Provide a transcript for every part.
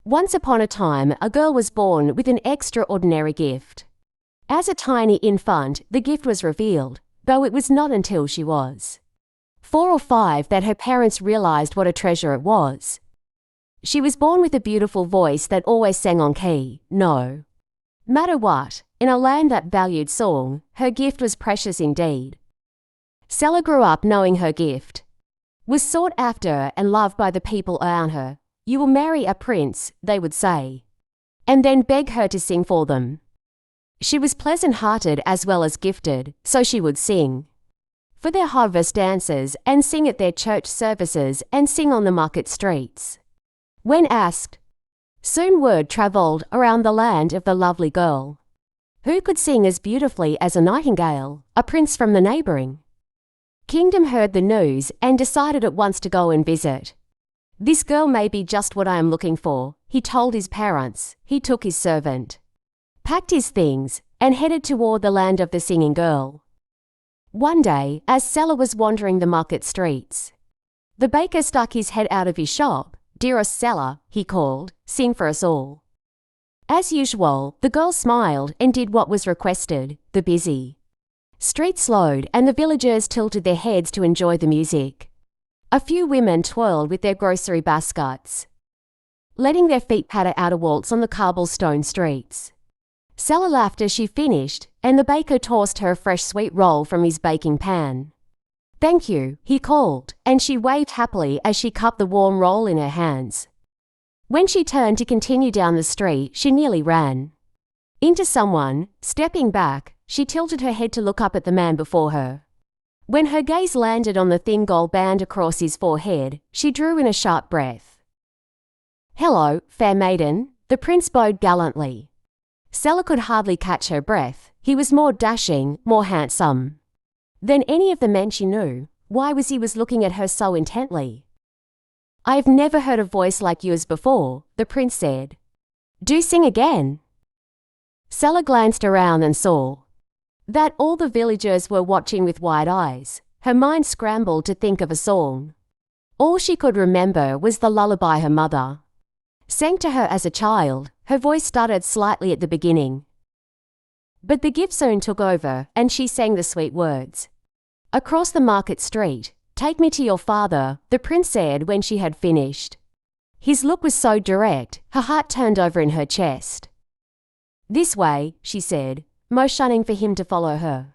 Once upon a time, a girl was born with an extraordinary gift. As a tiny infant, the gift was revealed, though it was not until she was 4 or 5 that her parents realized what a treasure it was. She was born with a beautiful voice that always sang on key, no matter what. In a land that valued song, her gift was precious indeed. Sela grew up knowing her gift was sought after and loved by the people around her. You will marry a prince, they would say, and then beg her to sing for them. She was pleasant-hearted as well as gifted, so she would sing for their harvest dances and sing at their church services and sing on the market streets. When asked, soon word travelled around the land of the lovely girl, who could sing as beautifully as a nightingale, a prince from the neighbouring kingdom heard the news and decided at once to go and visit. This girl may be just what I am looking for, he told his parents. He took his servant, packed his things, and headed toward the land of the singing girl. One day, as Sela was wandering the market streets, the baker stuck his head out of his shop. Dearest Sela, he called, sing for us all. As usual, the girl smiled and did what was requested. The busy street slowed and the villagers tilted their heads to enjoy the music. A few women toiled with their grocery baskets, letting their feet patter out a waltz on the cobblestone streets. Sela laughed as she finished, and the baker tossed her a fresh sweet roll from his baking pan. Thank you, he called, and she waved happily as she cupped the warm roll in her hands. When she turned to continue down the street, she nearly ran into someone. Stepping back, she tilted her head to look up at the man before her. When her gaze landed on the thin gold band across his forehead, she drew in a sharp breath. Hello, fair maiden, the prince bowed gallantly. Sela could hardly catch her breath. He was more dashing, more handsome than any of the men she knew. Why was he looking at her so intently? I have never heard a voice like yours before, the prince said. Do sing again. Sela glanced around and saw that all the villagers were watching with wide eyes. Her mind scrambled to think of a song. All she could remember was the lullaby her mother sang to her as a child. Her voice stuttered slightly at the beginning, but the gift soon took over, and she sang the sweet words. Across the market street, take me to your father, the prince said when she had finished. His look was so direct, her heart turned over in her chest. This way, she said, motioning for him to follow her.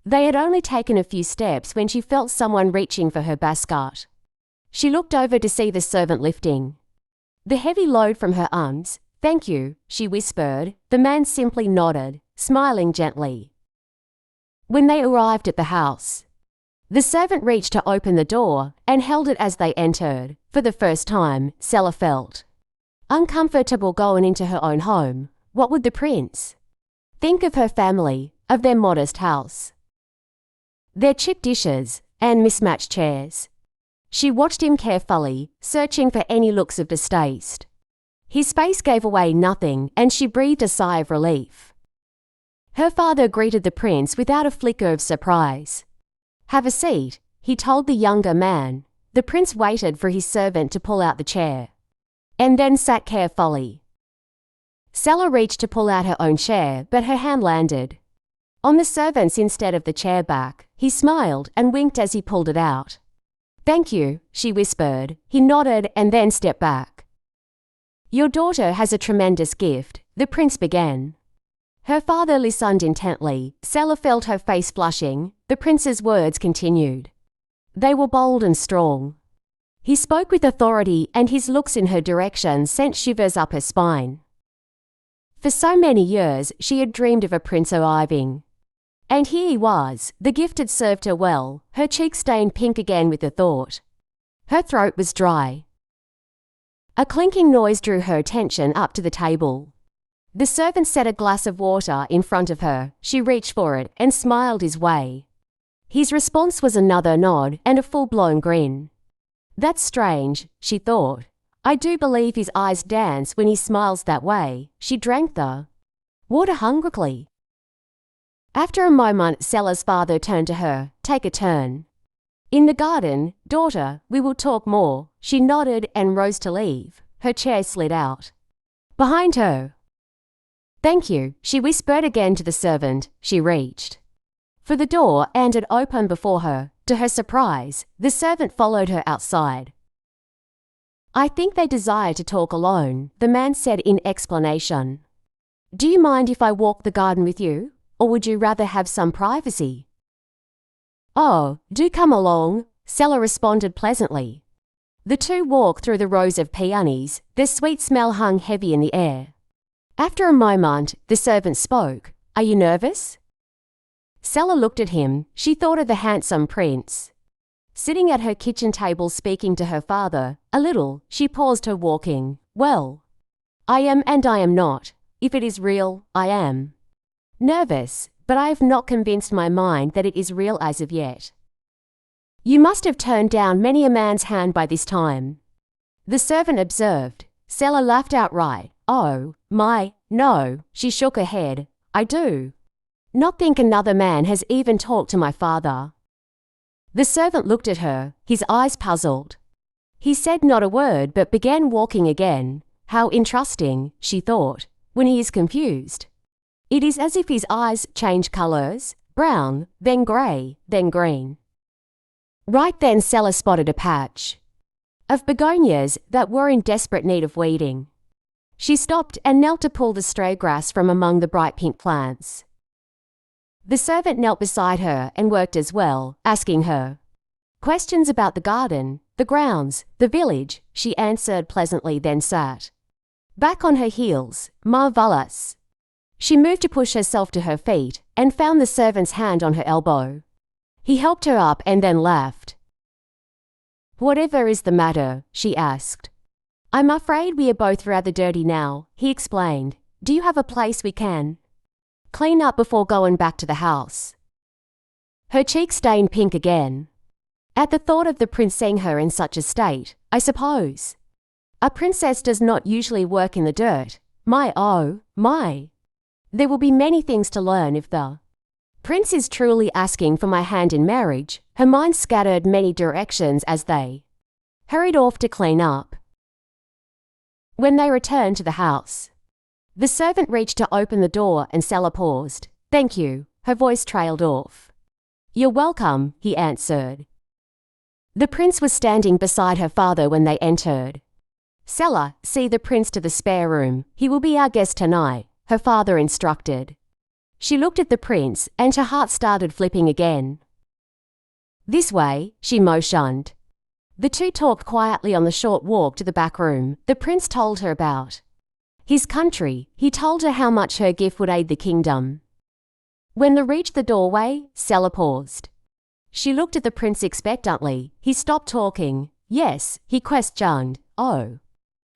They had only taken a few steps when she felt someone reaching for her basket. She looked over to see the servant lifting the heavy load from her arms. Thank you, she whispered. The man simply nodded, smiling gently. When they arrived at the house, the servant reached to open the door and held it as they entered. For the first time, Sela felt uncomfortable going into her own home. What would the prince think of her family, of their modest house, their chipped dishes, and mismatched chairs? She watched him carefully, searching for any looks of distaste. His face gave away nothing, and she breathed a sigh of relief. Her father greeted the prince without a flicker of surprise. Have a seat, he told the younger man. The prince waited for his servant to pull out the chair, and then sat carefully. Sela reached to pull out her own chair, but her hand landed on the servant's instead of the chair back. He smiled and winked as he pulled it out. Thank you, she whispered. He nodded and then stepped back. Your daughter has a tremendous gift, the prince began. Her father listened intently. Sela felt her face flushing. The prince's words continued. They were bold and strong. He spoke with authority, and his looks in her direction sent shivers up her spine. For so many years, she had dreamed of a prince arriving. And here he was. The gift had served her well. Her cheeks stained pink again with the thought. Her throat was dry. A clinking noise drew her attention up to the table. The servant set a glass of water in front of her. She reached for it and smiled his way. His response was another nod and a full-blown grin. That's strange, she thought. I do believe his eyes dance when he smiles that way. She drank the water hungrily. After a moment, Sela's father turned to her. Take a turn in the garden, daughter, we will talk more. She nodded and rose to leave. Her chair slid out. behind her. Thank you, she whispered again to the servant. She reached for the door and it opened before her. To her surprise, the servant followed her outside. I think they desire to talk alone, the man said in explanation. Do you mind if I walk the garden with you, or would you rather have some privacy? Oh, do come along, Sela responded pleasantly. The two walked through the rows of peonies. Their sweet smell hung heavy in the air. After a moment, the servant spoke. Are you nervous? Sela looked at him. She thought of the handsome prince. Sitting at her kitchen table speaking to her father, a little, she paused her walking. Well, I am and I am not. If it is real, I am. Nervous, but I have not convinced my mind that it is real as of yet. You must have turned down many a man's hand by this time. The servant observed. Sela laughed outright. Oh, my, no, she shook her head. I do not think another man has even talked to my father. The servant looked at her, his eyes puzzled. He said not a word but began walking again. How interesting, she thought, when he is confused. It is as if his eyes change colours, brown, then grey, then green. Right then Sela spotted a patch of begonias that were in desperate need of weeding. She stopped and knelt to pull the stray grass from among the bright pink plants. The servant knelt beside her and worked as well, asking her questions about the garden, the grounds, the village. She answered pleasantly, then sat back on her heels. Marvellous. She moved to push herself to her feet and found the servant's hand on her elbow. He helped her up and then laughed. Whatever is the matter? She asked. I'm afraid we are both rather dirty now, he explained. Do you have a place we can clean up before going back to the house? Her cheeks stained pink again. At the thought of the prince seeing her in such a state, I suppose. A princess does not usually work in the dirt. My, oh, my. There will be many things to learn if the prince is truly asking for my hand in marriage. Her mind scattered many directions as they hurried off to clean up. When they returned to the house, the servant reached to open the door and Sela paused. Thank you, her voice trailed off. You're welcome, he answered. The prince was standing beside her father when they entered. Sela, see the prince to the spare room. He will be our guest tonight, her father instructed. She looked at the prince and her heart started flipping again. This way, she motioned. The two talked quietly on the short walk to the back room. The prince told her about his country. He told her how much her gift would aid the kingdom. When they reached the doorway, Sela paused. She looked at the prince expectantly. He stopped talking. Yes, he questioned. Oh.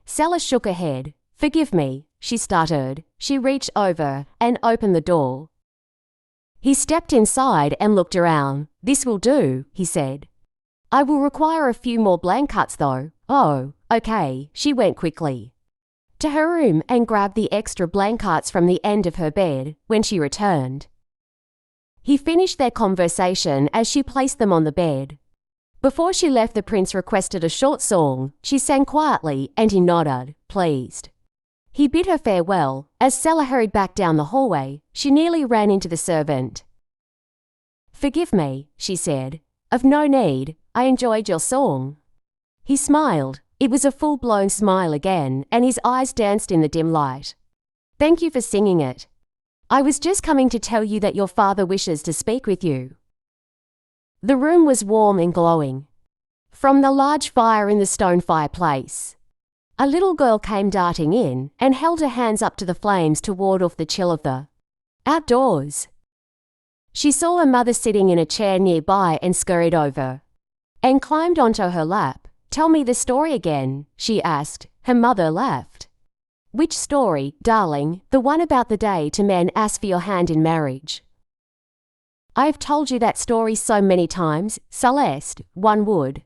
Sela shook her head. Forgive me, she stuttered. She reached over and opened the door. He stepped inside and looked around. This will do, he said. I will require a few more blank cuts though. Oh, okay, she went quickly to her room and grabbed the extra blank cuts from the end of her bed. When she returned, he finished their conversation as she placed them on the bed. Before she left, the prince requested a short song. She sang quietly and he nodded, pleased. He bid her farewell. As Sela hurried back down the hallway, she nearly ran into the servant. Forgive me, she said. Of no need, I enjoyed your song. He smiled. It was a full-blown smile again, and his eyes danced in the dim light. Thank you for singing it. I was just coming to tell you that your father wishes to speak with you. The room was warm and glowing. From the large fire in the stone fireplace, a little girl came darting in and held her hands up to the flames to ward off the chill of the outdoors. She saw her mother sitting in a chair nearby and scurried over and climbed onto her lap. Tell me the story again, she asked. Her mother laughed. Which story, darling? The one about the day two men asked for your hand in marriage. I have told you that story so many times, Celeste, one would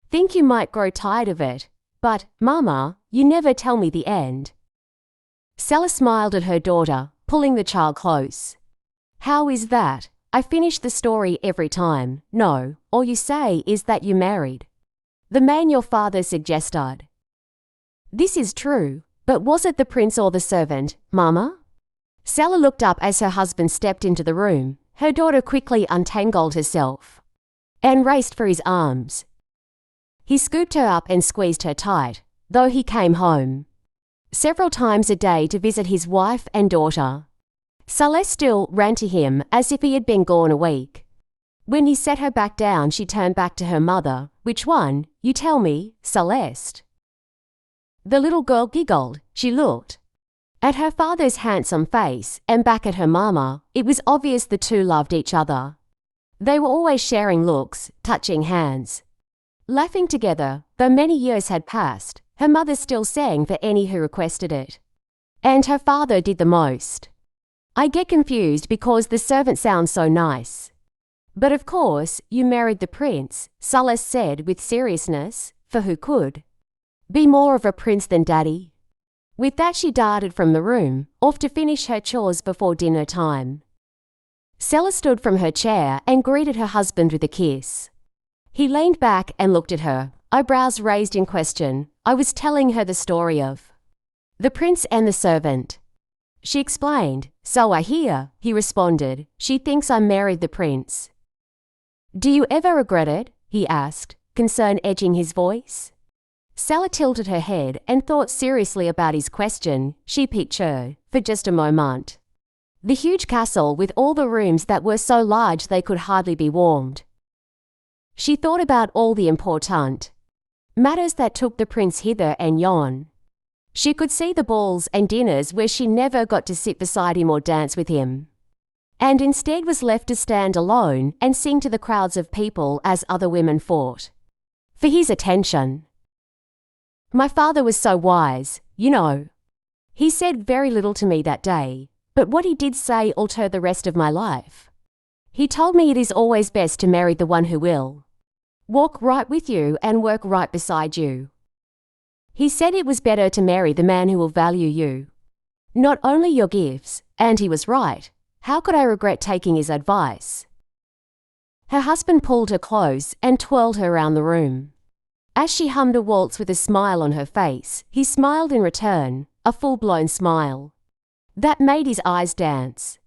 think you might grow tired of it. But, Mama, you never tell me the end. Sela smiled at her daughter, pulling the child close. How is that? I finish the story every time. No, all you say is that you married the man your father suggested. This is true. But was it the prince or the servant, Mama? Sela looked up as her husband stepped into the room. Her daughter quickly untangled herself and raced for his arms. He scooped her up and squeezed her tight, though he came home several times a day to visit his wife and daughter. Celeste still ran to him as if he had been gone a week. When he set her back down, she turned back to her mother. Which one? You tell me, Celeste. The little girl giggled. She looked at her father's handsome face and back at her mama. It was obvious the two loved each other. They were always sharing looks, touching hands, laughing together. Though many years had passed, her mother still sang for any who requested it. And her father did the most. I get confused because the servant sounds so nice. But of course, you married the prince, Celeste said with seriousness, for who could be more of a prince than Daddy? With that she darted from the room, off to finish her chores before dinner time. Sela stood from her chair and greeted her husband with a kiss. He leaned back and looked at her, eyebrows raised in question. I was telling her the story of the prince and the servant. She explained. So I hear, he responded. She thinks I married the prince. Do you ever regret it? He asked, concern edging his voice. Sela tilted her head and thought seriously about his question. She pictured, for just a moment, the huge castle with all the rooms that were so large they could hardly be warmed. She thought about all the important matters that took the prince hither and yon. She could see the balls and dinners where she never got to sit beside him or dance with him, and instead was left to stand alone and sing to the crowds of people as other women fought for his attention. My father was so wise, you know. He said very little to me that day, but what he did say altered the rest of my life. He told me it is always best to marry the one who will walk right with you and work right beside you. He said it was better to marry the man who will value you, not only your gifts, and he was right. How could I regret taking his advice? Her husband pulled her close and twirled her around the room. As she hummed a waltz with a smile on her face, he smiled in return, a full-blown smile that made his eyes dance.